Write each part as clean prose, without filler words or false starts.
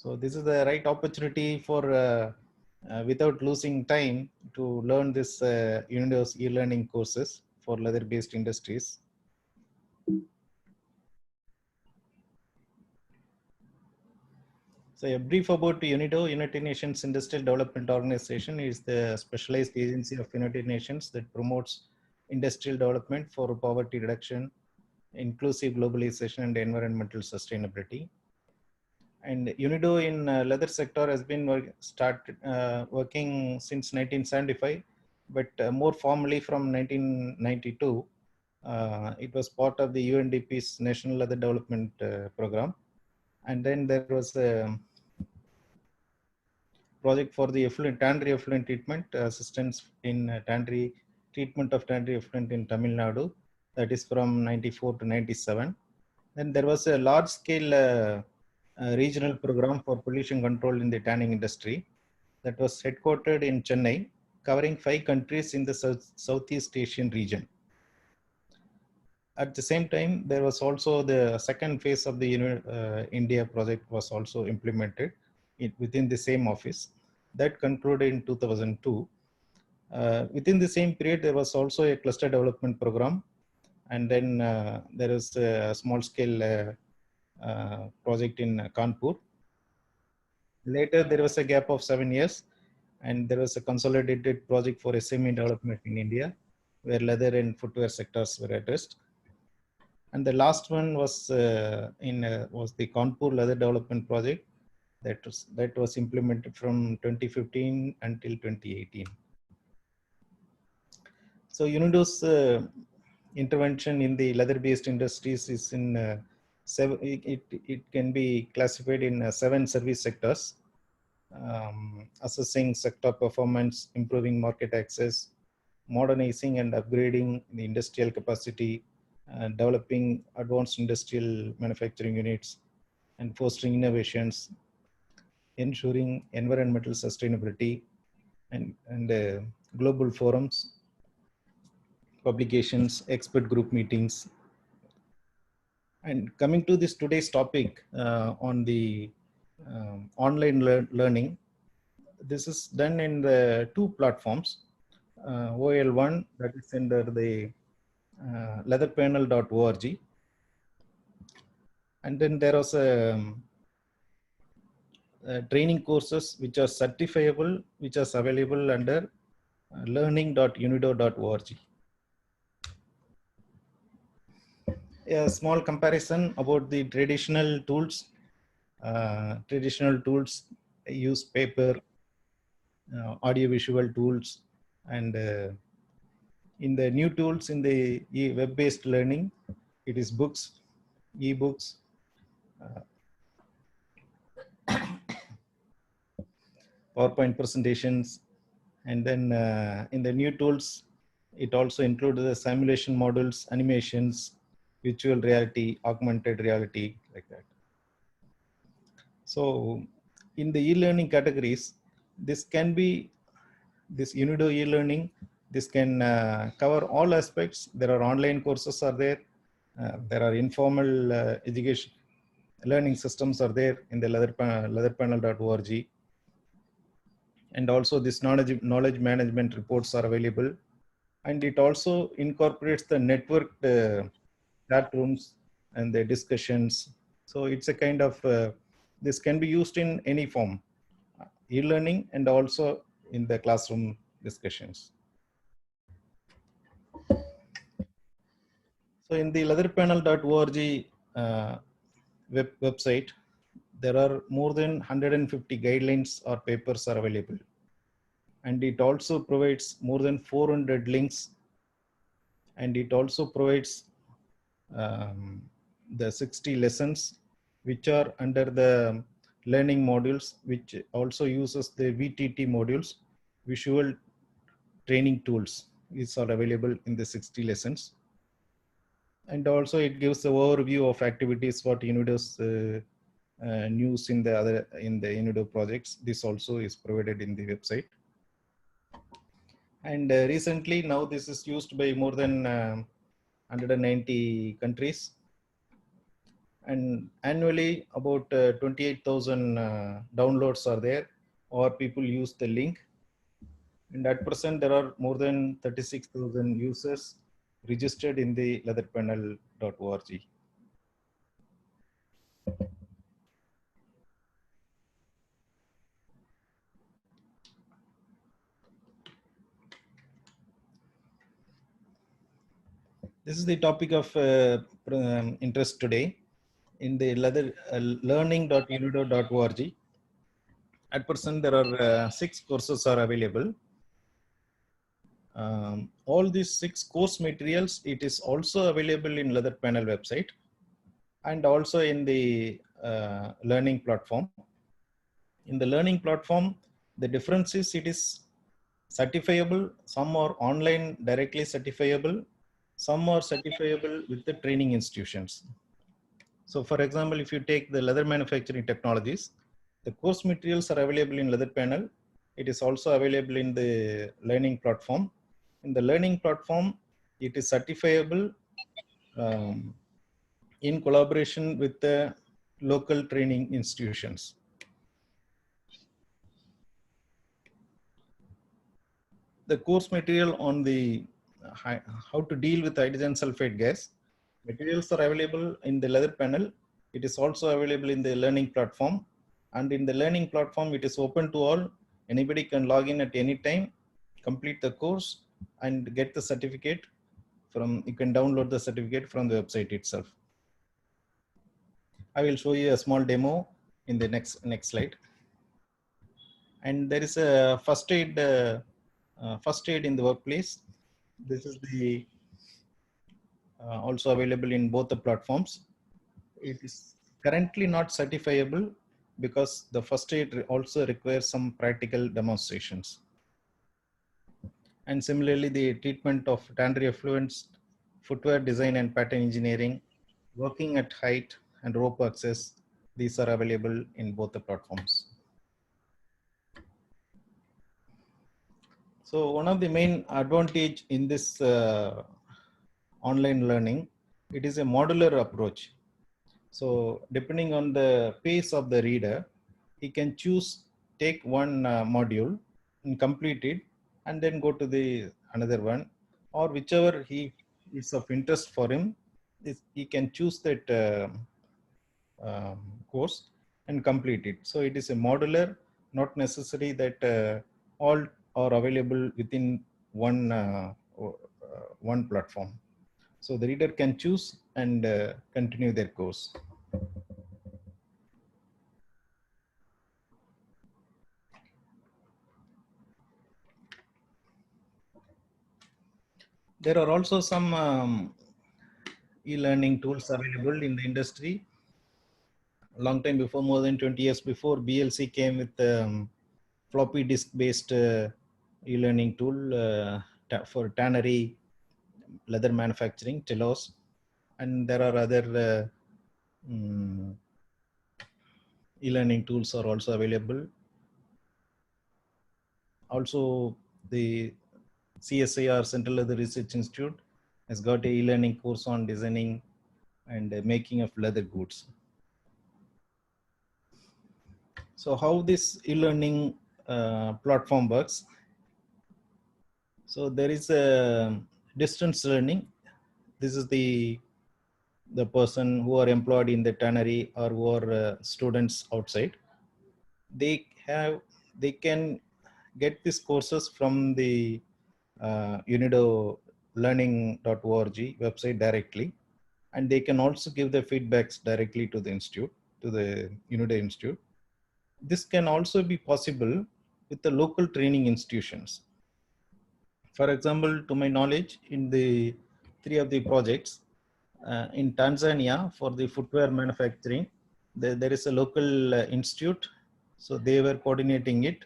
So this is the right opportunity for, without losing time, to learn this UNIDO's e-learning courses for leather-based industries. So a brief about UNIDO. United Nations Industrial Development Organization is the specialized agency of United Nations that promotes industrial development for poverty reduction, inclusive globalization, and environmental sustainability. And UNIDO in leather sector has been working since 1975, but more formally from 1992. It was part of the UNDP's National Leather Development Program. And then there was a project for the effluent, tannery effluent treatment, assistance in treatment of tannery effluent in Tamil Nadu. That is from 94 to 97. Then there was a large scale regional program for pollution control in the tanning industry that was headquartered in Chennai, covering 5 countries in the Southeast Asian region. At the same time, there was also the second phase of the India project was also implemented within the same office. That concluded in 2002. Within the same period, there was also a cluster development program. And then there is a small scale project in Kanpur. Later, there was a gap of 7 years, and there was a consolidated project for SME development in India, where leather and footwear sectors were addressed. And the last one was was the Kanpur Leather Development Project that was implemented from 2015 until 2018. So UNIDO's intervention in the leather-based industries is in it can be classified in 7 service sectors: assessing sector performance, improving market access, modernizing and upgrading the industrial capacity, developing advanced industrial manufacturing units, and fostering innovations, ensuring environmental sustainability, and global forums, publications, expert group meetings. And coming to this today's topic on the online learning, this is done in the 2 platforms. OL1, that is under the leatherpanel.org, and then there was training courses which are certifiable, which are available under learning.unido.org. A small comparison about the traditional tools. Traditional tools use paper, audio-visual tools, and in the new tools in the web-based learning, it is books, e-books, PowerPoint presentations, and then in the new tools, it also includes the simulation models, animations, virtual reality, augmented reality, like that. So in the e-learning categories, this can be this UNIDO e-learning. This can cover all aspects. There are online courses are there. There are informal education learning systems are there in the leatherpanel.org. And also this knowledge management reports are available. And it also incorporates the networked chat rooms and the discussions. So it's a kind of, this can be used in any form, e-learning and also in the classroom discussions. So in the leatherpanel.org website, there are more than 150 guidelines or papers are available. And it also provides more than 400 links. And it also provides the 60 lessons, which are under the learning modules, which also uses the VTT modules, visual training tools. These are available in the 60 lessons. And also it gives the overview of activities, what UNIDO's news in the UNIDO projects. This also is provided in the website. And recently now this is used by more than 190 countries. And annually about 28,000 downloads are there, or people use the link. And at present, there are more than 36,000 users registered in the leatherpanel.org. This is the topic of interest today in the learning.unido.org. At present, there are 6 courses are available. All these 6 course materials, it is also available in Leather Panel website and also in the learning platform. In the learning platform, the difference is it is certifiable. Some are online directly certifiable. Some are certifiable with the training institutions. So for example, if you take the leather manufacturing technologies, the course materials are available in Leather Panel. It is also available in the learning platform. In the learning platform, it is certifiable in collaboration with the local training institutions. The course material on the how to deal with hydrogen sulfide gas materials are available in the Leather Panel. It is also available in the learning platform, and in the learning platform, it is open to all. Anybody can log in at any time, complete the course, and get the certificate from. You can download the certificate from the website itself. I will show you a small demo in the next slide. And there is a first aid in the workplace. This is the also available in both the platforms. It is currently not certifiable because the first aid also requires some practical demonstrations. And similarly, the treatment of tannery effluents, footwear design and pattern engineering, working at height and rope access, these are available in both the platforms. So one of the main advantage in this online learning, it is a modular approach. So depending on the pace of the reader, he can choose, take one module and complete it, and then go to the another one, or whichever he is of interest for him, he can choose that course and complete it. So it is a modular, not necessary that all are available within one platform. So the reader can choose and continue their course. There are also some e-learning tools available in the industry. A long time before, more than 20 years before, BLC came with floppy disk based e-learning tool for tannery, leather manufacturing, Telos, and there are other e-learning tools are also available. Also, the CSIR, Central Leather Research Institute, has got a e-learning course on designing and making of leather goods. So how this e-learning platform works? So there is a distance learning. This is the person who are employed in the tannery or who are students outside. They can get these courses from the UNIDO learning.org website directly, and they can also give the feedbacks directly to the institute, to the UNIDO institute. This can also be possible with the local training institutions. For example, to my knowledge, in the 3 of the projects in Tanzania for the footwear manufacturing, there is a local institute. So they were coordinating it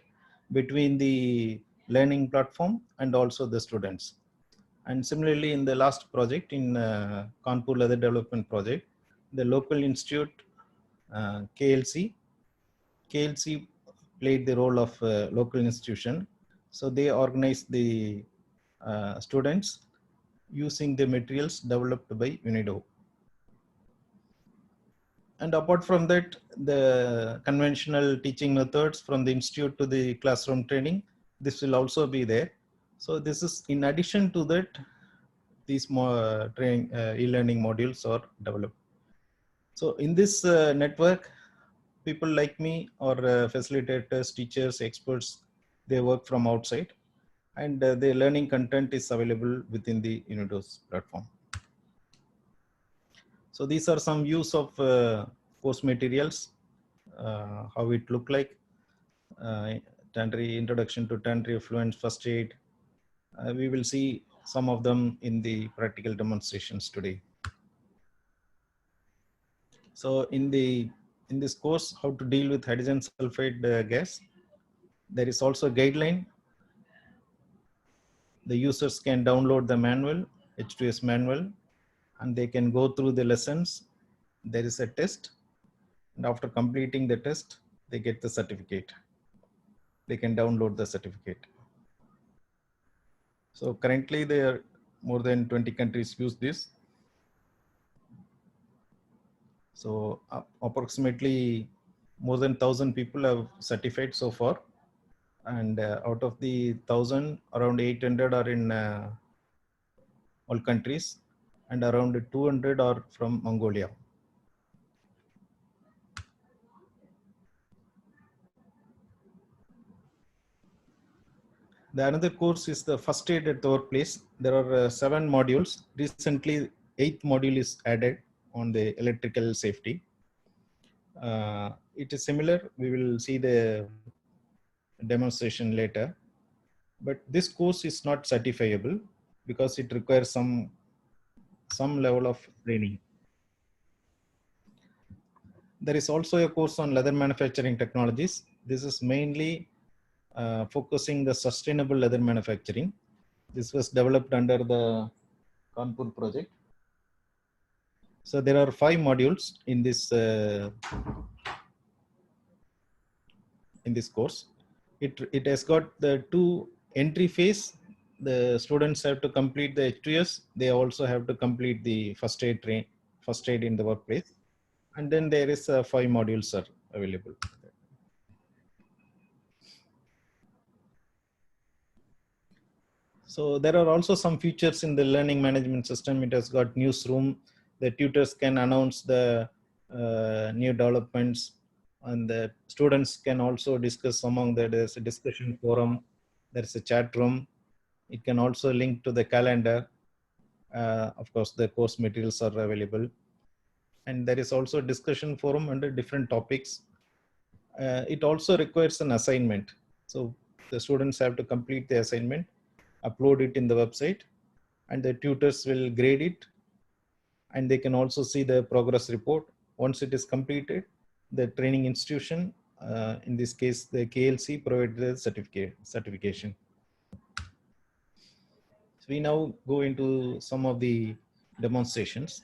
between the learning platform and also the students. And similarly, in the last project in Kanpur Leather Development Project, the local institute, KLC played the role of local institution. So they organized the students using the materials developed by UNIDO. And apart from that, the conventional teaching methods from the institute to the classroom training, this will also be there. So this is in addition to that, these more training e-learning modules are developed. So in this network, people like me or facilitators, teachers, experts, they work from outside, and the learning content is available within the UNIDO's platform. So these are some views of course materials, how it look like. Introduction to ternary effluent, first aid. We will see some of them in the practical demonstrations today. So in this course, how to deal with hydrogen sulfide gas, there is also a guideline. The users can download the manual, H2S manual, and they can go through the lessons. There is a test, and after completing the test, they get the certificate. They can download the certificate. So currently there are more than 20 countries use this. So approximately more than 1,000 people have certified so far. And out of the 1,000, around 800 are in all countries, and around 200 are from Mongolia. The another course is the first aid at the workplace. There are 7 modules. Recently, 8th module is added on the electrical safety. It is similar. We will see the demonstration later. But this course is not certifiable because it requires some level of training. There is also a course on leather manufacturing technologies. This is mainly focusing the sustainable leather manufacturing. This was developed under the Kanpur project. So there are 5 modules in this course. It has got the 2 entry phase. The students have to complete the H2S. They also have to complete the first aid in the workplace. And then there is 5 modules are available. So there are also some features in the learning management system. It has got newsroom. The tutors can announce the new developments, and the students can also discuss among them. There's a discussion forum. There's a chat room. It can also link to the calendar. Of course, the course materials are available. And there is also a discussion forum under different topics. It also requires an assignment. So the students have to complete the assignment, upload it in the website, and the tutors will grade it, and they can also see the progress report. Once it is completed, the training institution, in this case the KLC, provides the certification. So we now go into some of the demonstrations.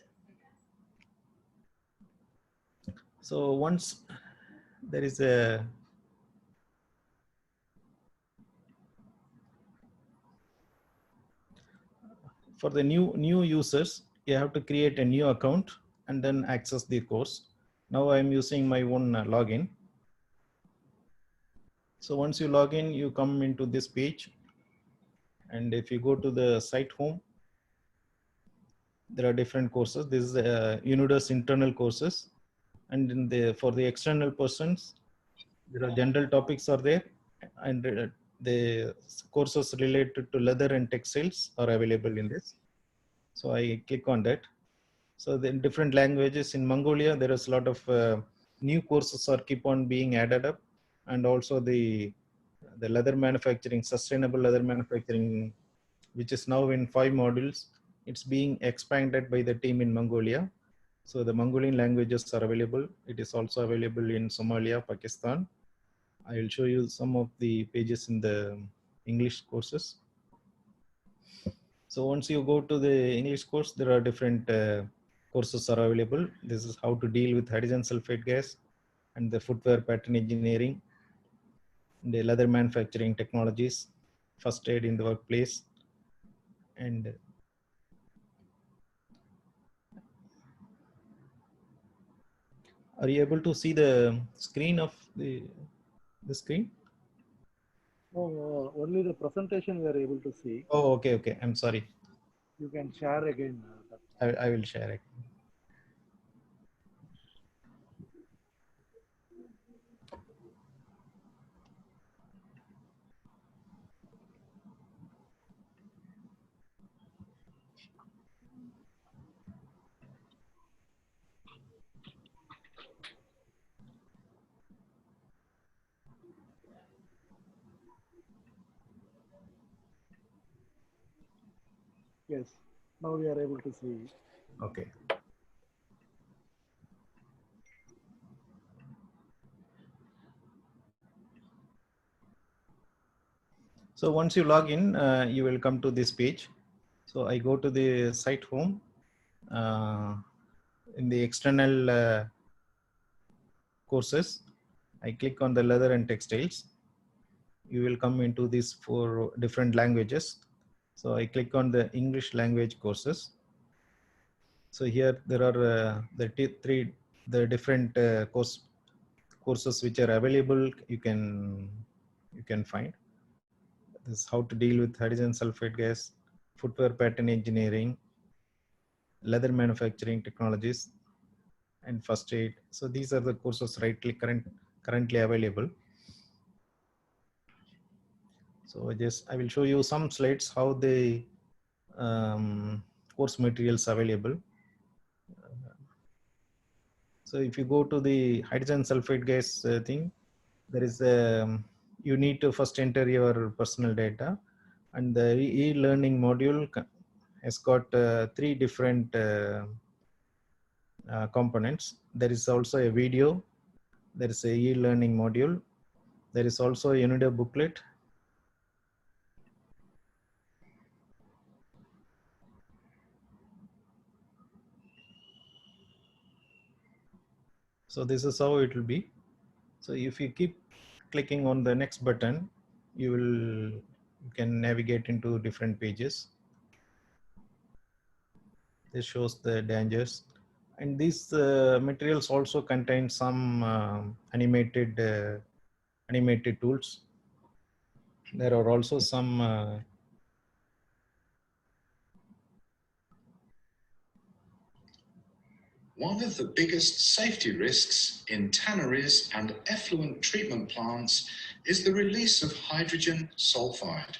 So once there is a for the new users, you have to create a new account and then access the course. Now I'm using my own login. So once you log in, you come into this page, and if you go to the site home, there are different courses. This is UNIDO's internal courses, and for the external persons, there are general topics are there, and the courses related to leather and textiles are available in this. So I click on that. So in different languages in Mongolia, there is a lot of new courses are keep on being added up, and also the leather manufacturing, sustainable leather manufacturing, which is now in 5 modules. It's being expanded by the team in Mongolia. So the Mongolian languages are available. It is also available in Somalia, Pakistan. I will show you some of the pages in the English courses. So once you go to the English course, there are different courses are available. This is how to deal with hydrogen sulfide gas, and the footwear pattern engineering, the leather manufacturing technologies, first aid in the workplace, and Are you able to see the screen of the screen? Oh, only the presentation we are able to see. Oh, okay, okay. I'm sorry. You can share again. I will share it. Yes, now we are able to see. Okay. So once you log in, you will come to this page. So I go to the site home. In the external courses, I click on the leather and textiles. You will come into these 4 different languages. So I click on the English language courses. So here there are the different courses which are available. You can find this: how to deal with hydrogen sulfide gas, footwear pattern engineering, leather manufacturing technologies, and first aid. So these are the courses currently available. So I will show you some slides how the course materials available. So if you go to the hydrogen sulfide gas thing, there is you need to first enter your personal data, and the e-learning module has got 3 different components. There is also a video, there is a e-learning module, there is also a UNIDO booklet. So this is how it will be. So if you keep clicking on the next button, you can navigate into different pages. This shows the dangers, and these materials also contain some animated tools. There are also some One of the biggest safety risks in tanneries and effluent treatment plants is the release of hydrogen sulfide.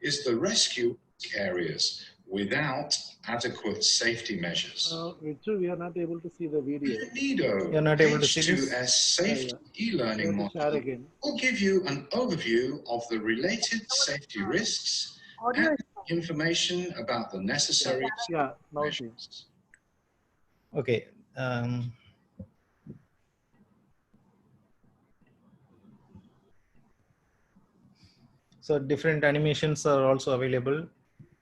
Is the rescue areas without adequate safety measures. Victor, we are not able to see the video. UNIDO, You're not able to see this? H2S safety e-learning module will give you an overview of the related safety risks and information about the necessary measures. Okay. So different animations are also available.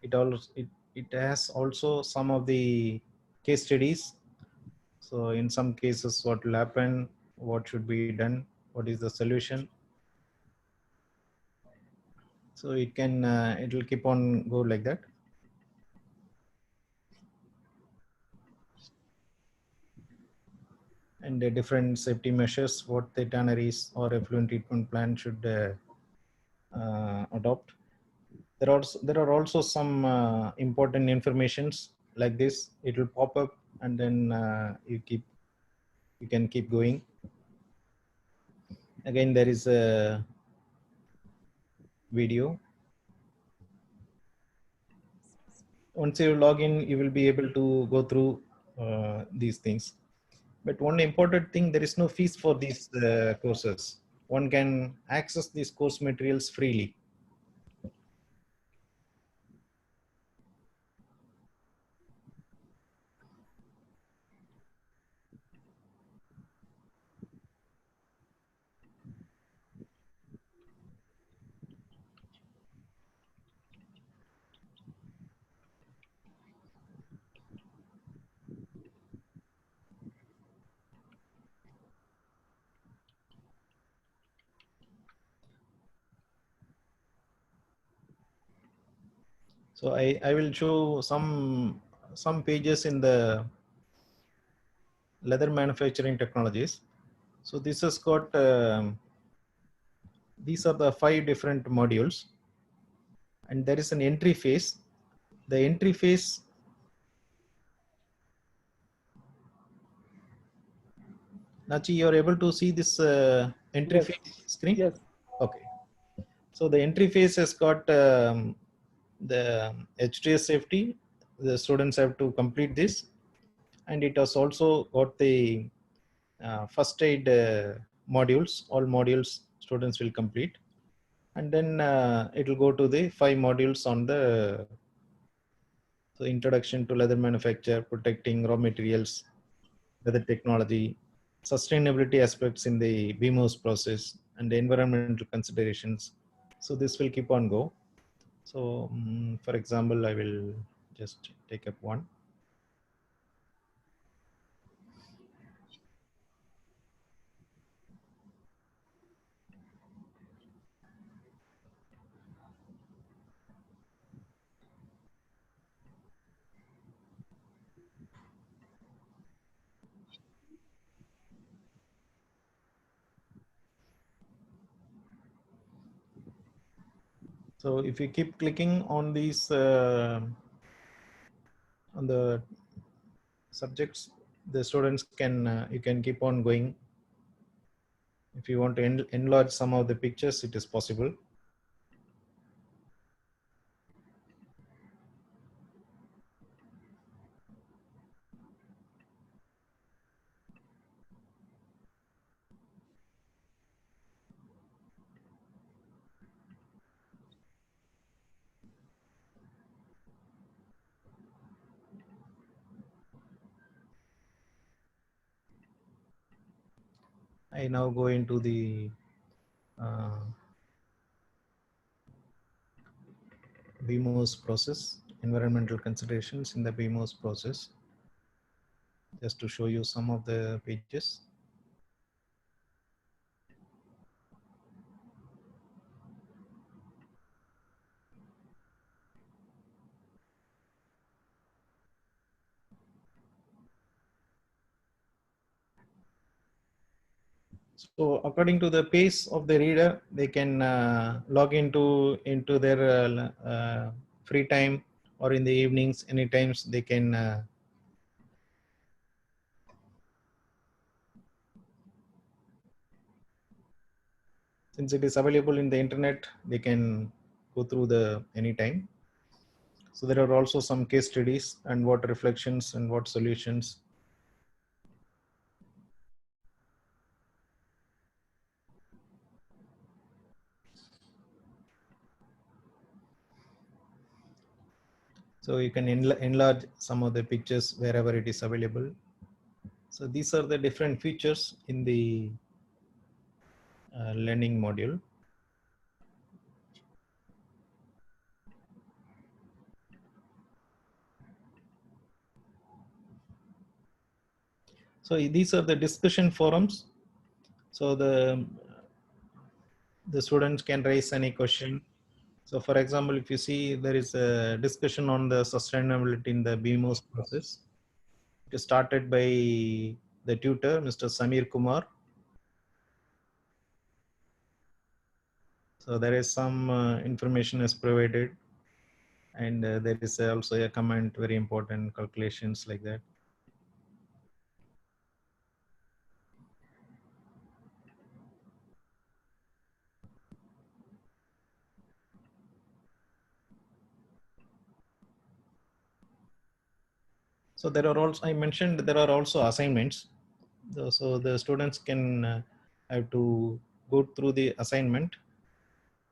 It has also some of the case studies. So in some cases, what will happen, what should be done, what is the solution. So it will keep on go like that. And the different safety measures, what the tanneries or effluent treatment plant should adopt. There are also some important informations like this. It will pop up, and then you can keep going. Again, there is a video. Once you log in, you will be able to go through these things. But one important thing, there is no fees for these courses. One can access these course materials freely. So I will show some pages in the leather manufacturing technologies. So this has got, these are the 5 different modules, and there is an entry phase. The entry phase, Nachi, you are able to see this entry Yes. phase screen? Yes. Okay. So the entry phase has got the HTS safety. The students have to complete this, and it has also got the first aid modules. All modules students will complete, and then it will go to the 5 modules on the introduction to leather manufacture, protecting raw materials, leather technology, sustainability aspects in the BMOS process, and the environmental considerations. So this will keep on go. So for example, I will just take up one. So if you keep clicking on these on the subjects, the students can you can keep on going. If you want to enlarge some of the pictures, it is possible. I now go into the BMOS process, environmental considerations in the BMOS process, just to show you some of the pages. So according to the pace of the reader, they can log into their free time, or in the evenings, any times they can since it is available in the internet, they can go through the anytime. So there are also some case studies and what reflections and what solutions. So you can enlarge some of the pictures wherever it is available. So these are the different features in the learning module. So these are the discussion forums. So the students can raise any question. So for example, if you see there is a discussion on the sustainability in the BMOS process. It is started by the tutor, Mr. Samir Kumar. So there is some information is provided, and there is also a comment, very important calculations like that. So there are also, I mentioned there are also assignments. So the students can have to go through the assignment.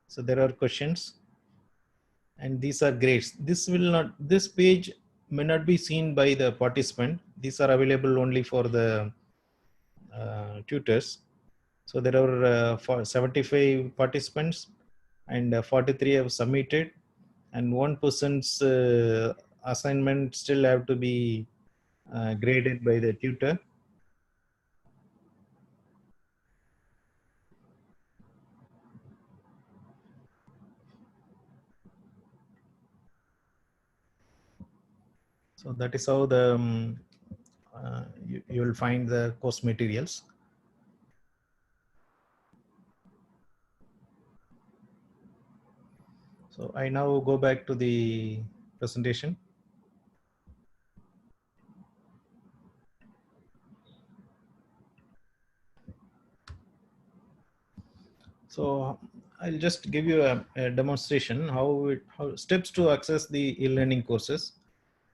So there are questions, and these are grades. This page may not be seen by the participant. These are available only for the tutors. So there are 75 participants, and 43 have submitted, and one person's assignment still have to be graded by the tutor. So that is how the you will find the course materials. So I now go back to the presentation. So I'll just give you a demonstration how steps to access the e-learning courses.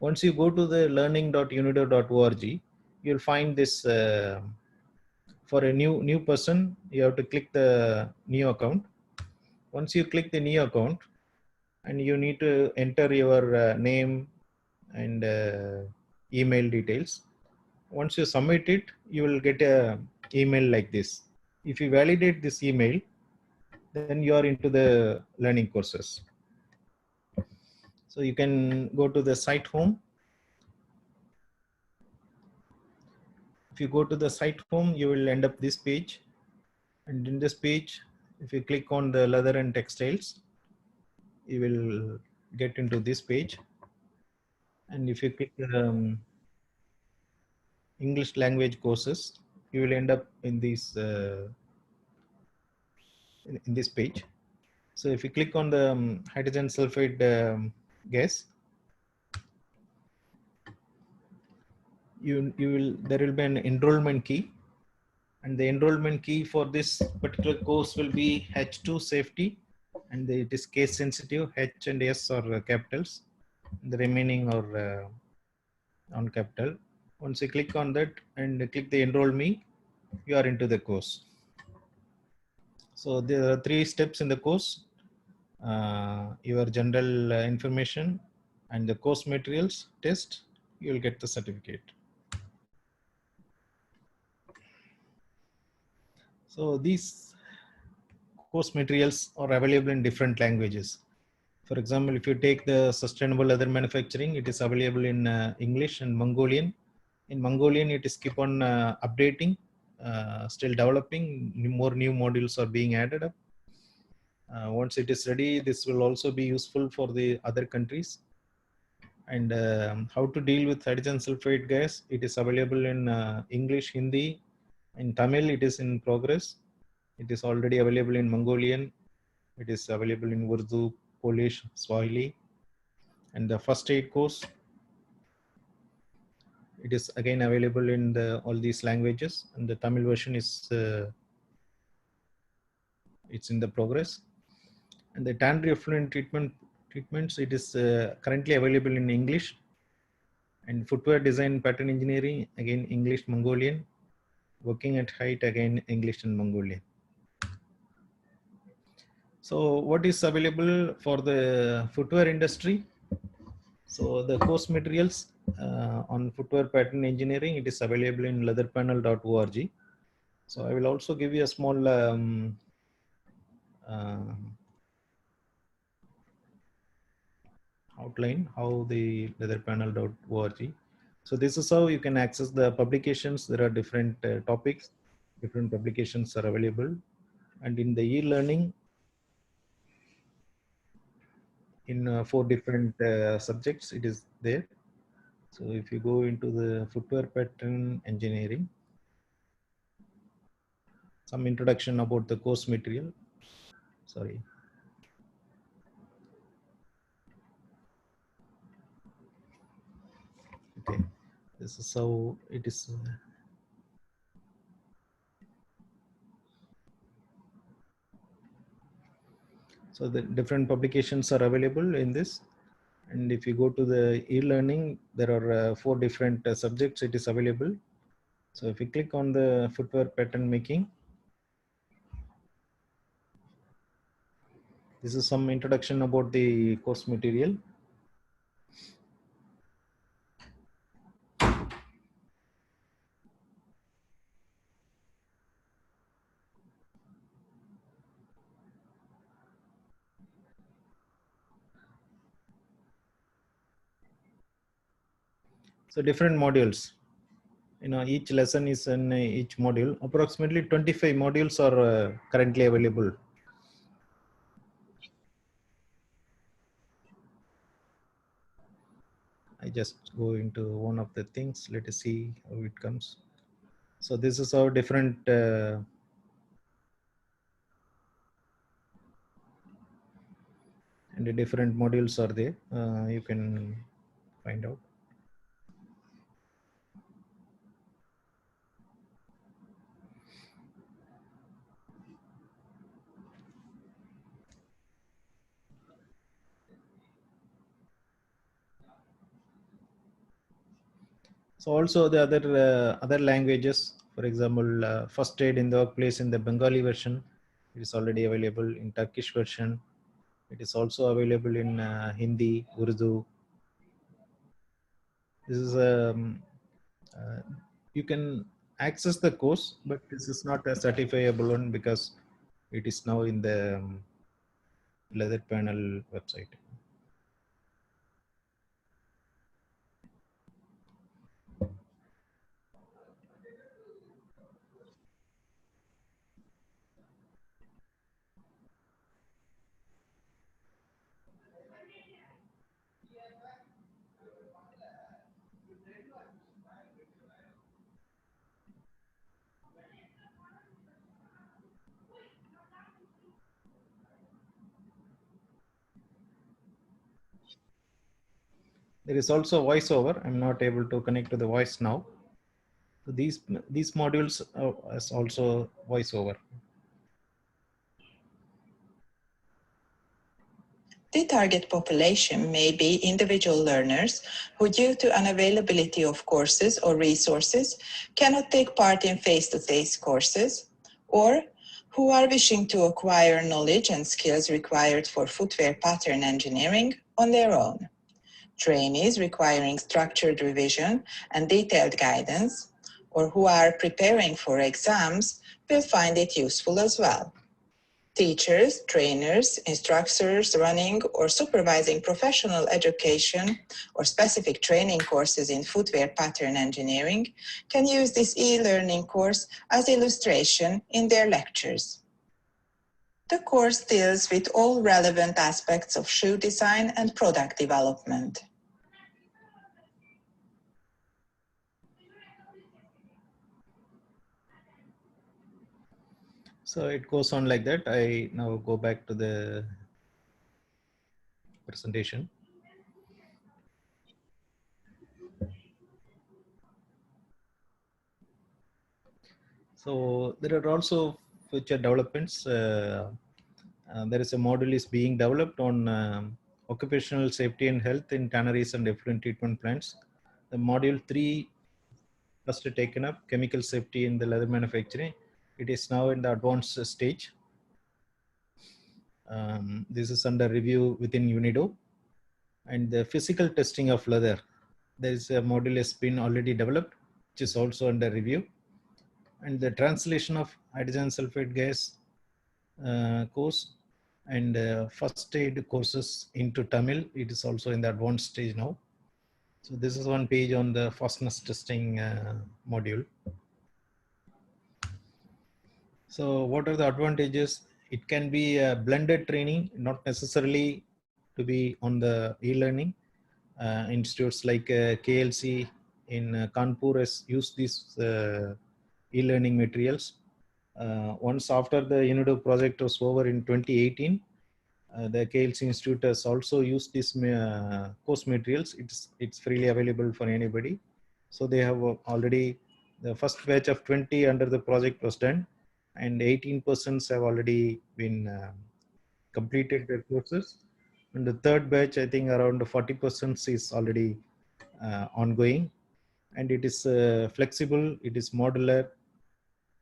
Once you go to the learning.unido.org, you'll find this for a new person. You have to click the new account. Once you click the new account, and you need to enter your name and email details. Once you submit it, you will get a email like this. If you validate this email, then you are into the learning courses. So you can go to the site home. If you go to the site home, you will end up this page. And in this page, if you click on the leather and textiles, you will get into this page. And if you click English language courses, you will end up in these in this page. So if you click on the hydrogen sulfide gas, there will be an enrollment key, and the enrollment key for this particular course will be H2 safety, and it is case sensitive. H and S are capitals, the remaining are non-capital. Once you click on that and click the enroll me, you are into the course. So there are 3 steps in the course: your general information and the course materials test. You will get the certificate. So these course materials are available in different languages. For example, if you take the sustainable leather manufacturing, it is available in English and Mongolian. In Mongolian, it is keep on updating, still developing. More new modules are being added up. Once it is ready, this will also be useful for the other countries. And how to deal with hydrogen sulfide gas, it is available in English, Hindi. In Tamil, it is in progress. It is already available in Mongolian. It is available in Urdu, Polish, Swahili. And the first aid course, it is again available in all these languages. And the Tamil version is it's in the progress. And the tannery effluent treatments, it is currently available in English. And footwear design pattern engineering, again English, Mongolian. Working at height, again English and Mongolian. So what is available for the footwear industry? So the course materials on footwear pattern engineering, it is available in leatherpanel.org. So I will also give you a small outline how the leatherpanel.org. So this is how you can access the publications. There are different topics, different publications are available. And in the e-learning, in 4 different subjects, it is there. So if you go into the footwear pattern engineering, some introduction about the course material. Sorry. Okay, this is how it is. So the different publications are available in this. And if you go to the e-learning, there are 4 different subjects it is available. So if you click on the footwear pattern making, this is some introduction about the course material. So different modules, each lesson is in each module. Approximately 25 modules are currently available. I just go into one of the things. Let us see how it comes. So this is how different and the different modules are there. You can find out. So also the other languages, for example, first aid in the workplace in the Bengali version, it is already available. In Turkish version, it is also available in Hindi, Urdu. This is you can access the course, but this is not a certifiable one because it is now in the Leather Panel website. There is also voiceover. I'm not able to connect to the voice now. So these modules is also voiceover. The target population may be individual learners who, due to unavailability of courses or resources, cannot take part in face-to-face courses, or who are wishing to acquire knowledge and skills required for footwear pattern engineering on their own. Trainees requiring structured revision and detailed guidance, or who are preparing for exams, will find it useful as well. Teachers, trainers, instructors running or supervising professional education or specific training courses in footwear pattern engineering can use this e-learning course as illustration in their lectures. The course deals with all relevant aspects of shoe design and product development. So it goes on like that. I now go back to the presentation. So there are also future developments. There is a module is being developed on occupational safety and health in tanneries and effluent treatment plants. The module 3 first taken up, chemical safety in the leather manufacturing. It is now in the advanced stage. This is under review within UNIDO. And the physical testing of leather, there is a module has been already developed, which is also under review. And the translation of hydrogen sulfide gas course and first aid courses into Tamil, it is also in the advanced stage now. So this is one page on the fastness testing module. So what are the advantages? It can be a blended training, not necessarily to be on the e-learning. Institutes like KLC in Kanpur has used these e-learning materials. Once after the UNIDO project was over in 2018, the KLC Institute has also used these course materials. It's freely available for anybody. So they have already, the first batch of 20 under the project was done, and 18% have already been completed their courses. And the third batch, I think around 40% is already ongoing. And it is flexible, it is modular.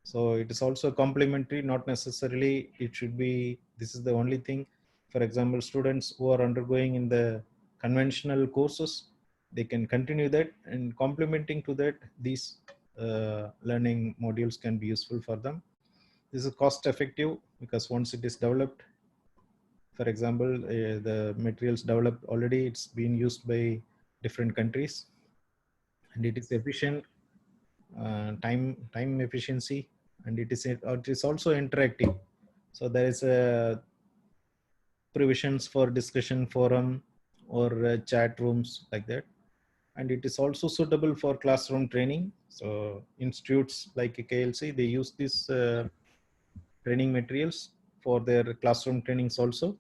So it is also complementary, not necessarily it should be, this is the only thing. For example, students who are undergoing in the conventional courses, they can continue that, and complementing to that, these learning modules can be useful for them. This is cost effective because once it is developed, for example, the materials developed already, it's been used by different countries, and it is efficient, time efficiency, and it is also interactive. So there is provisions for discussion forum or chat rooms like that, and it is also suitable for classroom training So institutes like KLC, they use these training materials for their classroom trainings also.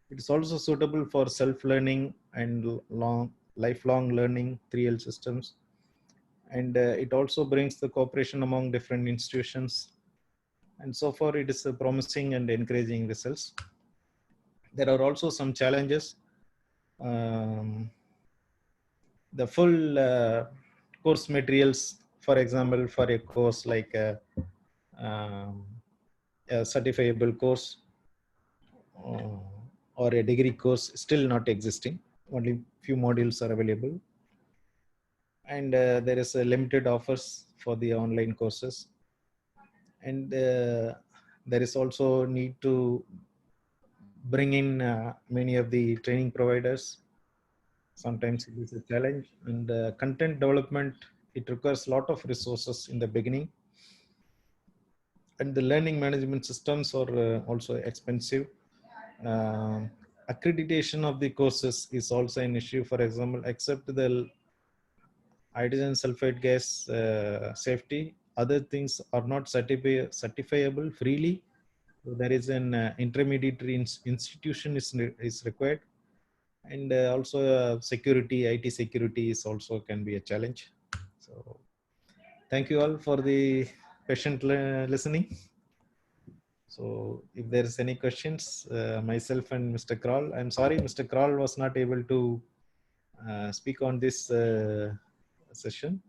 It is also suitable for self-learning and lifelong learning 3L systems. And it also brings the cooperation among different institutions. And so far, it is promising and encouraging results. There are also some challenges. The full course materials, for example, for a course like a certifiable course or a degree course, still not existing. Only few modules are available. And there is a limited offers for the online courses. And there is also need to bring in many of the training providers. Sometimes it is a challenge. And content development, it requires a lot of resources in the beginning. And the learning management systems are also expensive. Accreditation of the courses is also an issue. For example, except the hydrogen sulfide gas safety, other things are not certifiable freely. So there is an intermediary institution is required. And also security, IT security is also can be a challenge. So thank you all for the patient listening. So if there is any questions, myself and Mr. Kráľ, I'm sorry Mr. Kráľ was not able to speak on this session.